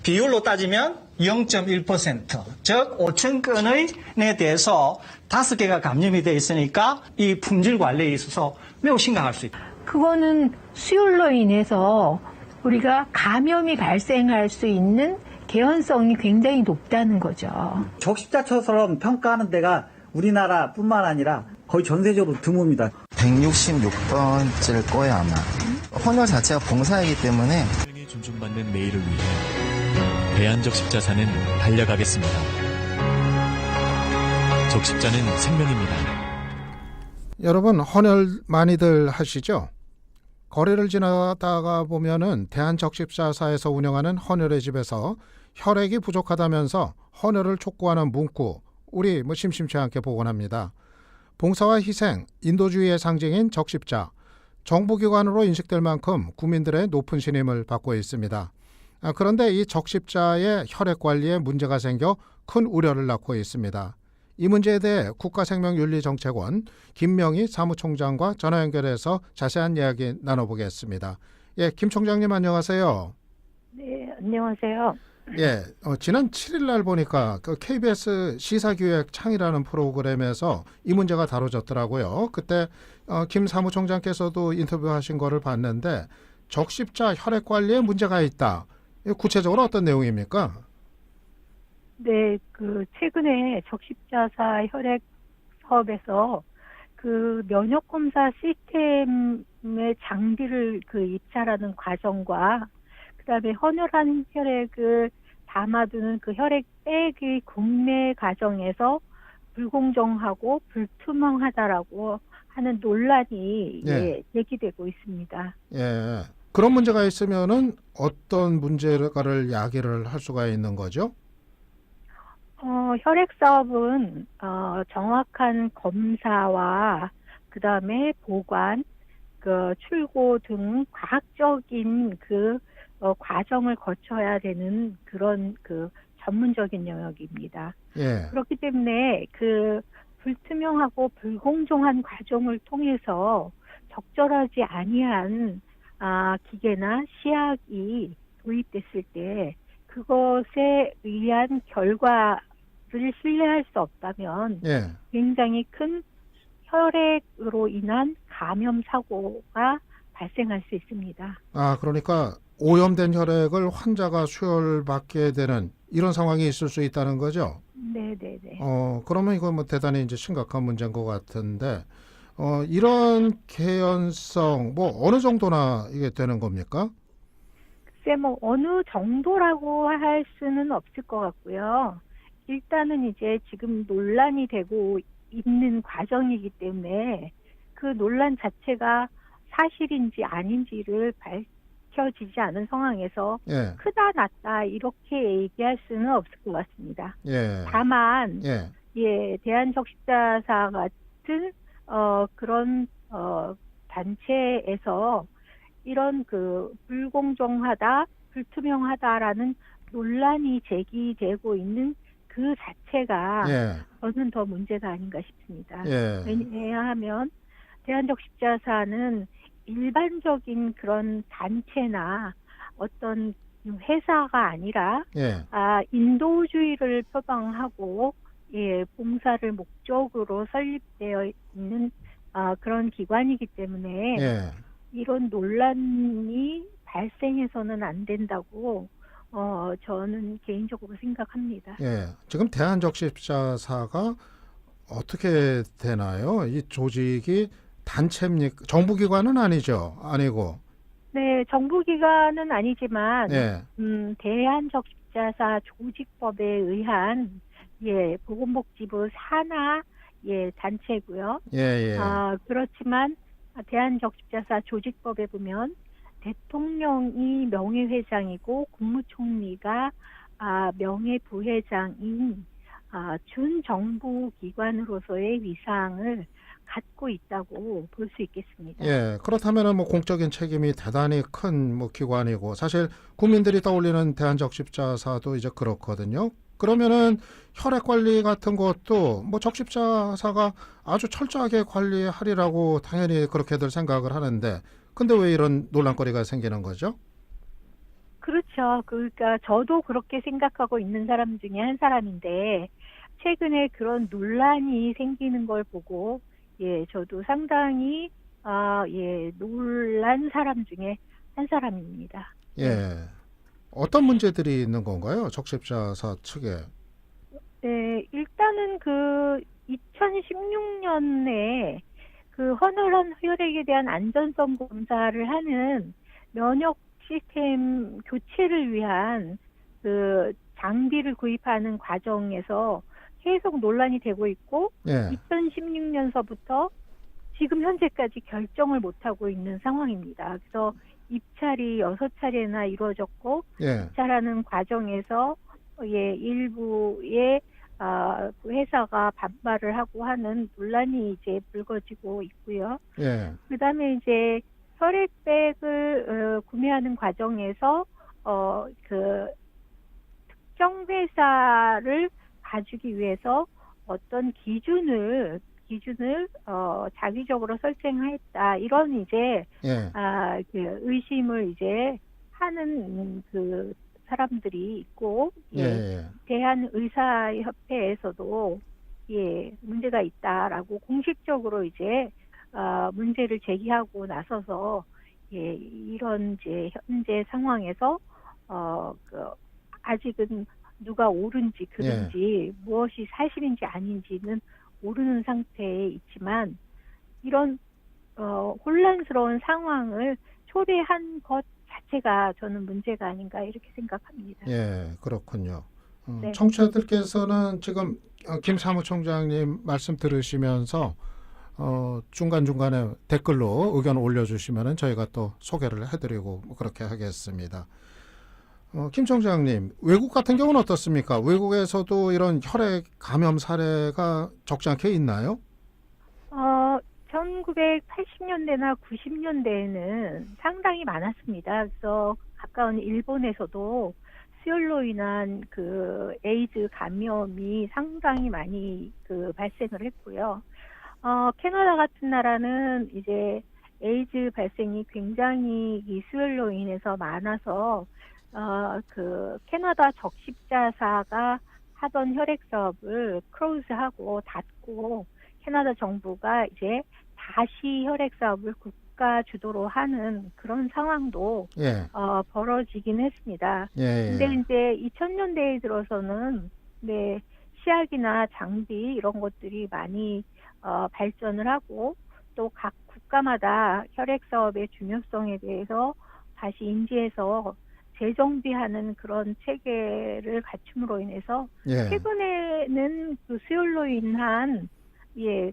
비율로 따지면 0.1%, 즉 5천 건에 대해서 5개가 감염이 돼 있으니까 이 품질 관리에 있어서 매우 심각할 수 있다. 그거는 수율로 인해서 우리가 감염이 발생할 수 있는 개연성이 굉장히 높다는 거죠. 적십자처럼 평가하는 데가 우리나라뿐만 아니라 거의 전 세계적으로 드뭅니다. 166번째일 거예요, 아마. 헌혈 자체가 봉사이기 때문에 생명이 존중받는 내일을 위해 대한적십자사는 달려가겠습니다. 적십자는 생명입니다. 여러분, 헌혈 많이들 하시죠? 거리를 지나다가 보면은 대한적십자사에서 운영하는 헌혈의 집에서 혈액이 부족하다면서 헌혈을 촉구하는 문구, 우리 심심치 않게 보곤 합니다. 봉사와 희생, 인도주의의 상징인 적십자, 정부기관으로 인식될 만큼 국민들의 높은 신임을 받고 있습니다. 그런데 이 적십자의 혈액 관리에 문제가 생겨 큰 우려를 낳고 있습니다. 이 문제에 대해 국가생명윤리정책원 김명희 사무총장과 전화 연결해서 자세한 이야기 나눠보겠습니다. 예, 김 총장님 안녕하세요. 네, 안녕하세요. 예, 지난 7일 날 보니까 그 KBS 시사기획 창이라는 프로그램에서 이 문제가 다뤄졌더라고요. 그때 김 사무총장께서도 인터뷰하신 거를 봤는데 적십자 혈액 관리에 문제가 있다. 구체적으로 어떤 내용입니까? 네, 최근에 적십자사 혈액 사업에서 면역 검사 시스템의 장비를 입찰하는 과정과 그다음에 헌혈한 혈액을 담아두는 혈액백의 구매 과정에서 불공정하고 불투명하다라고 하는 논란이 제기되고 있습니다. 예, 그런 문제가 있으면은 어떤 문제를 야기를 할 수가 있는 거죠? 혈액 사업은 정확한 검사와 그다음에 보관, 출고 등 과학적인 과정을 거쳐야 되는 그런 전문적인 영역입니다. 예. 그렇기 때문에 불투명하고 불공정한 과정을 통해서 적절하지 아니한 기계나 시약이 도입됐을 때 그것에 의한 결과를 신뢰할 수 없다면 굉장히 큰 혈액으로 인한 감염 사고가 발생할 수 있습니다. 그러니까 오염된 혈액을 환자가 수혈받게 되는 이런 상황이 있을 수 있다는 거죠? 네네네. 그러면 이건 대단히 이제 심각한 문제인 것 같은데, 이런 개연성, 어느 정도나 이게 되는 겁니까? 글쎄, 어느 정도라고 할 수는 없을 것 같고요. 일단은 이제 지금 논란이 되고 있는 과정이기 때문에 그 논란 자체가 사실인지 아닌지를 밝혀지지 않은 상황에서 크다 낮다 이렇게 얘기할 수는 없을 것 같습니다. 다만 대한적십자사 같은 그런 단체에서 이런 불공정하다, 불투명하다라는 논란이 제기되고 있는 그 자체가 저는 더 문제가 아닌가 싶습니다. 왜냐하면 대한적십자사는 일반적인 그런 단체나 어떤 회사가 아니라 인도주의를 표방하고 봉사를 목적으로 설립되어 있는 그런 기관이기 때문에 이런 논란이 발생해서는 안 된다고 저는 개인적으로 생각합니다. 지금 대한적십자사가 어떻게 되나요? 이 조직이 단체입니까? 정부기관은 아니죠? 아니고. 네, 정부기관은 아니지만 대한적십자사 조직법에 의한 보건복지부 산하 단체고요. 그렇지만 대한적십자사 조직법에 보면 대통령이 명예회장이고 국무총리가 명예부회장인 준정부기관으로서의 위상을 갖고 있다고 볼 수 있겠습니다. 그렇다면 공적인 책임이 대단히 큰 기관이고 사실 국민들이 떠올리는 대한적십자사도 이제 그렇거든요. 그러면은 혈액 관리 같은 것도 적십자사가 아주 철저하게 관리하리라고 당연히 그렇게들 생각을 하는데 근데 왜 이런 논란거리가 생기는 거죠? 그렇죠. 그러니까 저도 그렇게 생각하고 있는 사람 중에 한 사람인데 최근에 그런 논란이 생기는 걸 보고 예, 저도 상당히 놀란 사람 중에 한 사람입니다. 예. 어떤 문제들이 있는 건가요? 적십자사 측에. 네, 일단은 그 2016년에 그 헌혈한 혈액에 대한 안전성 검사를 하는 면역 시스템 교체를 위한 그 장비를 구입하는 과정에서 계속 논란이 되고 있고 예. 2016년서부터 지금 현재까지 결정을 못하고 있는 상황입니다. 그래서 입찰이 6차례나 이루어졌고 예. 입찰하는 과정에서 예, 일부의 그 회사가 반발을 하고 하는 논란이 이제 불거지고 있고요. 예. 그다음에 이제 혈액백을 구매하는 과정에서 그 특정 회사를 봐주기 위해서 어떤 기준을 자기적으로 설정했다 이런 이제 예. 그 의심을 이제 하는 그 사람들이 있고 예. 예. 대한의사협회에서도 예 문제가 있다라고 공식적으로 이제 문제를 제기하고 나서서 예 이런 이제 현재 상황에서 그 아직은 누가 옳은지 그른지 무엇이 사실인지 아닌지는 모르는 상태에 있지만 이런 혼란스러운 상황을 초래한 것 자체가 저는 문제가 아닌가 이렇게 생각합니다. 예, 그렇군요. 네. 청취자들께서는 지금 김 사무총장님 말씀 들으시면서 중간중간에 댓글로 의견 올려주시면 저희가 또 소개를 해드리고 그렇게 하겠습니다. 김 총장님, 외국 같은 경우는 어떻습니까? 외국에서도 이런 혈액 감염 사례가 적지 않게 있나요? 1980년대나 90년대에는 상당히 많았습니다. 그래서 가까운 일본에서도 수혈로 인한 그 에이즈 감염이 상당히 많이 그 발생을 했고요. 캐나다 같은 나라는 이제 에이즈 발생이 굉장히 이 수혈로 인해서 많아서 그 캐나다 적십자사가 하던 혈액 사업을 크로즈하고 닫고 캐나다 정부가 이제 다시 혈액 사업을 국가 주도로 하는 그런 상황도 벌어지긴 했습니다. 근데 이제 2000년대에 들어서는 네, 시약이나 장비 이런 것들이 많이 발전을 하고 또 각 국가마다 혈액 사업의 중요성에 대해서 다시 인지해서 재정비하는 그런 체계를 갖춤으로 인해서 최근에는 그 수혈로 인한 그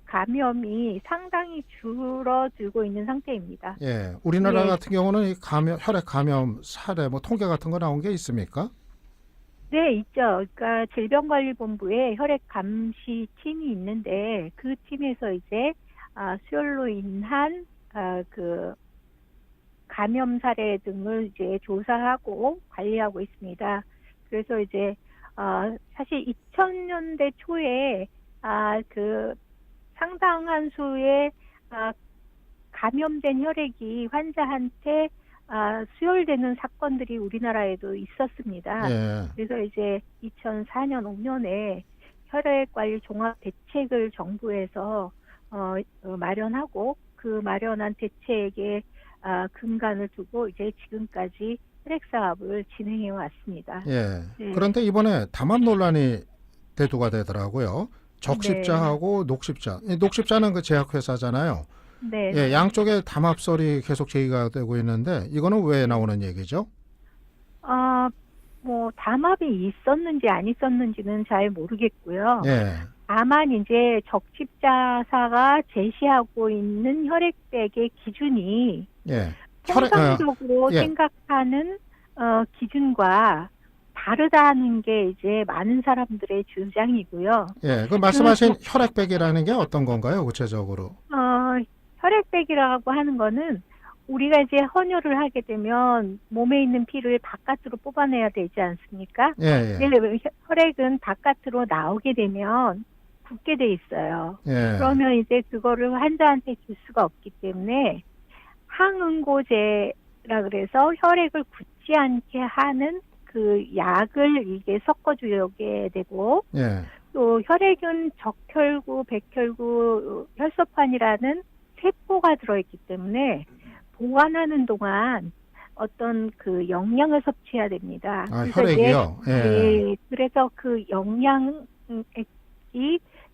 감염이 상당히 줄어들고 있는 상태입니다. 예, 우리나라 같은 경우는 이 혈액 감염 사례 뭐 통계 같은 거 나온 게 있습니까? 네, 있죠. 그러니까 질병관리본부에 혈액 감시 팀이 있는데 그 팀에서 이제 수혈로 인한 그 감염 사례 등을 이제 조사하고 관리하고 있습니다. 그래서 이제 사실 2000년대 초에 그 상당한 수의 감염된 혈액이 환자한테 수혈되는 사건들이 우리나라에도 있었습니다. 그래서 이제 2004년, 5년에 혈액관리 종합 대책을 정부에서 마련하고 그 마련한 대책에 근간을 두고 이제 지금까지 혈액 사업을 진행해 왔습니다. 네. 그런데 이번에 담합 논란이 대두가 되더라고요. 적십자하고 녹십자. 녹십자는 그 제약회사잖아요. 네. 예, 양쪽에 담합설이 계속 제기가 되고 있는데 이거는 왜 나오는 얘기죠? 뭐 담합이 있었는지 안 있었는지는 잘 모르겠고요. 다만 이제 적십자사가 제시하고 있는 혈액백의 기준이 통상적으로 생각하는 기준과 다르다는 게 이제 많은 사람들의 주장이고요. 그 말씀하신 혈액백이라는 게 어떤 건가요, 구체적으로? 혈액백이라고 하는 거는 우리가 이제 헌혈을 하게 되면 몸에 있는 피를 바깥으로 뽑아내야 되지 않습니까? 혈액은 바깥으로 나오게 되면 굳게 돼 있어요. 그러면 이제 그거를 환자한테 줄 수가 없기 때문에 항응고제를 그래서 혈액을 굳지 않게 하는 그 약을 이게 섞어주게 되고, 예. 또 혈액은 적혈구, 백혈구, 혈소판이라는 세포가 들어있기 때문에 보관하는 동안 어떤 그 영양을 섭취해야 됩니다. 아, 그래서 혈액이요? 이제, 예. 그래서 그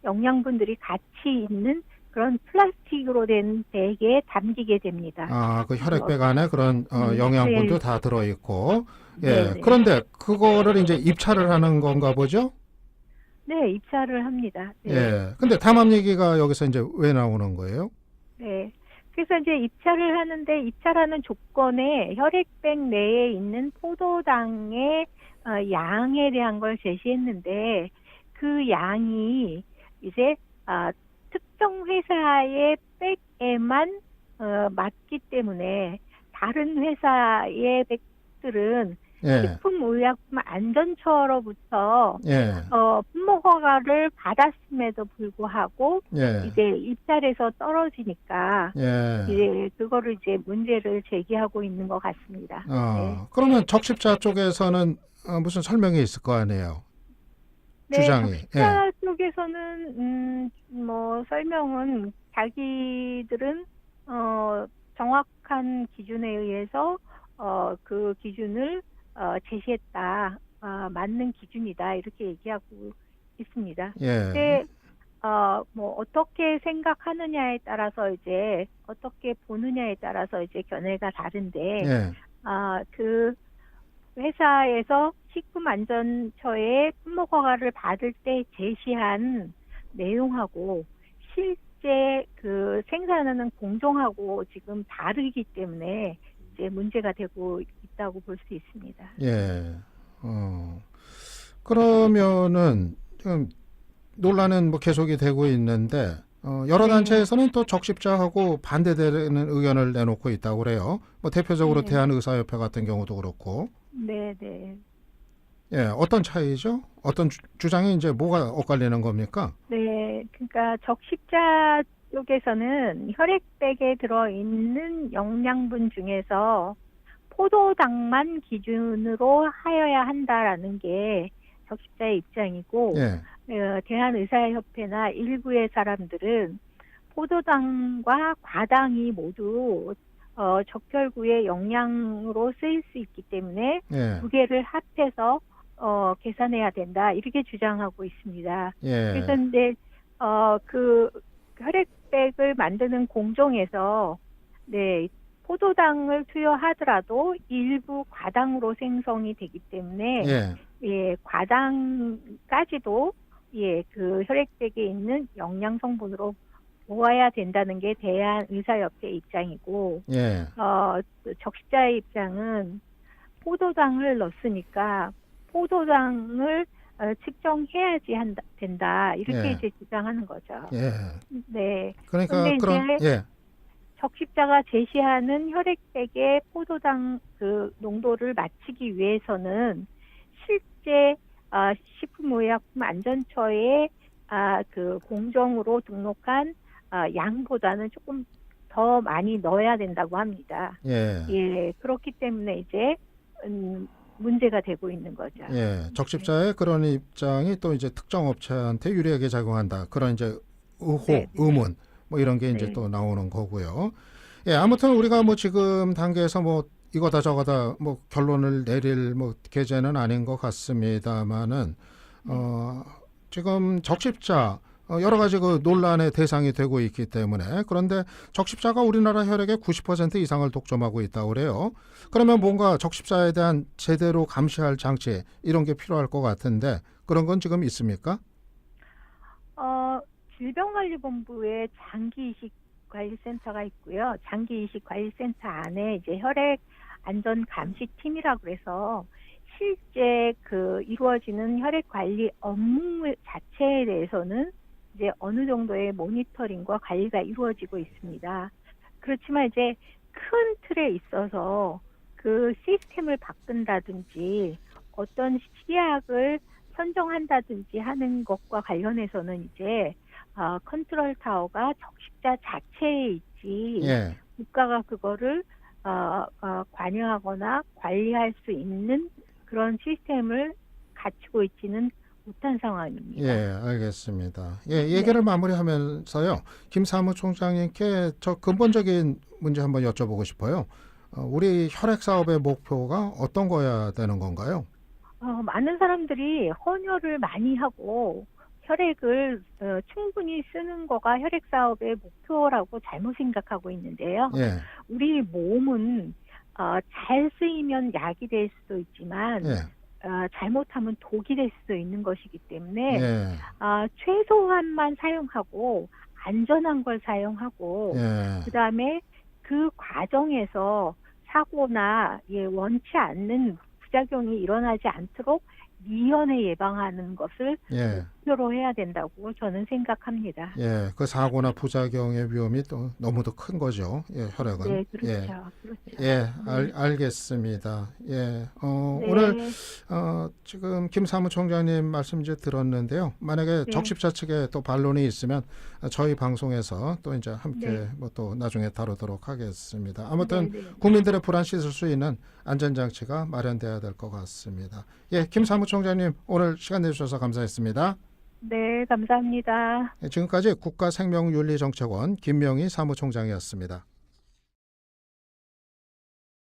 영양분들이 같이 있는 그런 플라스틱으로 된 백에 담기게 됩니다. 아, 그 혈액백 안에 그런 영양분도 네. 다 들어있고. 예. 네, 네. 그런데 그거를 이제 입찰을 하는 건가 보죠? 네, 입찰을 합니다. 네. 예. 근데 담합 얘기가 여기서 이제 왜 나오는 거예요? 네. 그래서 이제 입찰을 하는데 입찰하는 조건에 혈액백 내에 있는 포도당의 양에 대한 걸 제시했는데 그 양이 이제 특정 회사의 백에만 맞기 때문에 다른 회사의 백들은 예. 식품의약품 안전처로부터 예. 품목 허가를 받았음에도 불구하고 예. 이제 입찰에서 떨어지니까 예. 이제 그거를 이제 문제를 제기하고 있는 것 같습니다. 네. 그러면 적십자 쪽에서는 무슨 설명이 있을 거 아니에요? 네, 주장이. 적십자 쪽에서는 뭐 설명은 자기들은 정확한 기준에 의해서 그 기준을 제시했다, 맞는 기준이다 이렇게 얘기하고 있습니다. 예. 근데 뭐 어떻게 생각하느냐에 따라서 이제 어떻게 보느냐에 따라서 이제 견해가 다른데 예. 그 회사에서 식품안전처에 품목 허가를 받을 때 제시한 내용하고 실제 그 생산하는 공정하고 지금 다르기 때문에 이제 문제가 되고 있다고 볼 수 있습니다. 예. 그러면은 지금 논란은 뭐 계속이 되고 있는데 여러 네. 단체에서는 또 적십자하고 반대되는 의견을 내놓고 있다고 그래요. 뭐 대표적으로 네. 대한의사협회 같은 경우도 그렇고. 네, 네. 예, 어떤 차이죠? 어떤 주장이 이제 뭐가 엇갈리는 겁니까? 네, 그러니까 적십자 쪽에서는 혈액백에 들어있는 영양분 중에서 포도당만 기준으로 하여야 한다라는 게 적십자의 입장이고, 예. 대한의사협회나 일부의 사람들은 포도당과 과당이 모두 적혈구의 영양으로 쓰일 수 있기 때문에 예. 두 개를 합해서 계산해야 된다 이렇게 주장하고 있습니다. 예. 그래서 근데 그 혈액백을 만드는 공정에서 네 포도당을 투여하더라도 일부 과당으로 생성이 되기 때문에 예. 예 과당까지도 그 혈액백에 있는 영양 성분으로 모아야 된다는 게 대한의사협회 입장이고 예. 적십자의 입장은 포도당을 넣었으니까 포도당을 측정해야지 된다 이렇게 예. 이제 주장하는 거죠. 예. 네. 그러니까 근데 그런 이제 예. 적십자가 제시하는 혈액백의 포도당 그 농도를 맞추기 위해서는 실제 식품의약품 안전처에 그 공정으로 등록한 양보다는 조금 더 많이 넣어야 된다고 합니다. 예. 예, 그렇기 때문에 이제 문제가 되고 있는 거죠. 예. 적십자의 그런 입장이 또 이제 특정 업체한테 유리하게 작용한다. 그런 이제 의혹, 네. 의문 뭐 이런 게 이제 네. 또 나오는 거고요. 예, 아무튼 우리가 뭐 지금 단계에서 뭐 이거다 저거다 뭐 결론을 내릴 뭐 계제는 아닌 것 같습니다만은 지금 적십자 여러 가지 그 논란의 대상이 되고 있기 때문에 그런데 적십자가 우리나라 혈액의 90% 이상을 독점하고 있다고 그래요. 그러면 뭔가 적십자에 대한 제대로 감시할 장치 이런 게 필요할 것 같은데 그런 건 지금 있습니까? 질병관리본부에 장기이식관리센터가 있고요. 장기이식관리센터 안에 이제 혈액 안전 감시팀이라고 그래서 실제 그 이루어지는 혈액 관리 업무 자체에 대해서는 이제 어느 정도의 모니터링과 관리가 이루어지고 있습니다. 그렇지만 이제 큰 틀에 있어서 그 시스템을 바꾼다든지 어떤 시약을 선정한다든지 하는 것과 관련해서는 이제 컨트롤 타워가 적십자 자체에 있지 예. 국가가 그거를 관여하거나 관리할 수 있는 그런 시스템을 갖추고 있지는 못한 상황입니다. 예, 알겠습니다. 예, 얘기를 마무리하면서요. 김 사무총장님께 저 근본적인 문제 한번 여쭤보고 싶어요. 우리 혈액 사업의 목표가 어떤 거야 되는 건가요? 많은 사람들이 헌혈을 많이 하고 혈액을 충분히 쓰는 거가 혈액 사업의 목표라고 잘못 생각하고 있는데요. 예, 우리 몸은 잘 쓰이면 약이 될 수도 있지만 예, 잘못하면 독이 될 수도 있는 것이기 때문에 예, 최소한만 사용하고 안전한 걸 사용하고 예, 그다음에 그 과정에서 사고나 원치 않는 부작용이 일어나지 않도록 미연에 예방하는 것을 예, 목표로 해야 된다고 저는 생각합니다. 예. 그 사고나 부작용의 위험이 또 너무도 큰 거죠. 예, 혈액은. 네, 그렇죠. 예, 그렇죠. 예, 알겠습니다. 예, 네. 오늘 지금 김 사무총장님 말씀 이제 들었는데요. 만약에 네. 적십자 측에 또 반론이 있으면 저희 방송에서 또 이제 함께 네. 뭐 또 나중에 다루도록 하겠습니다. 아무튼 네, 네. 국민들의 불안 씻을 수 있는 안전장치가 마련돼야 될 것 같습니다. 예, 김 사무총장님 오늘 시간 내주셔서 감사했습니다. 네, 감사합니다. 지금까지 국가생명윤리정책원 김명희 사무총장이었습니다.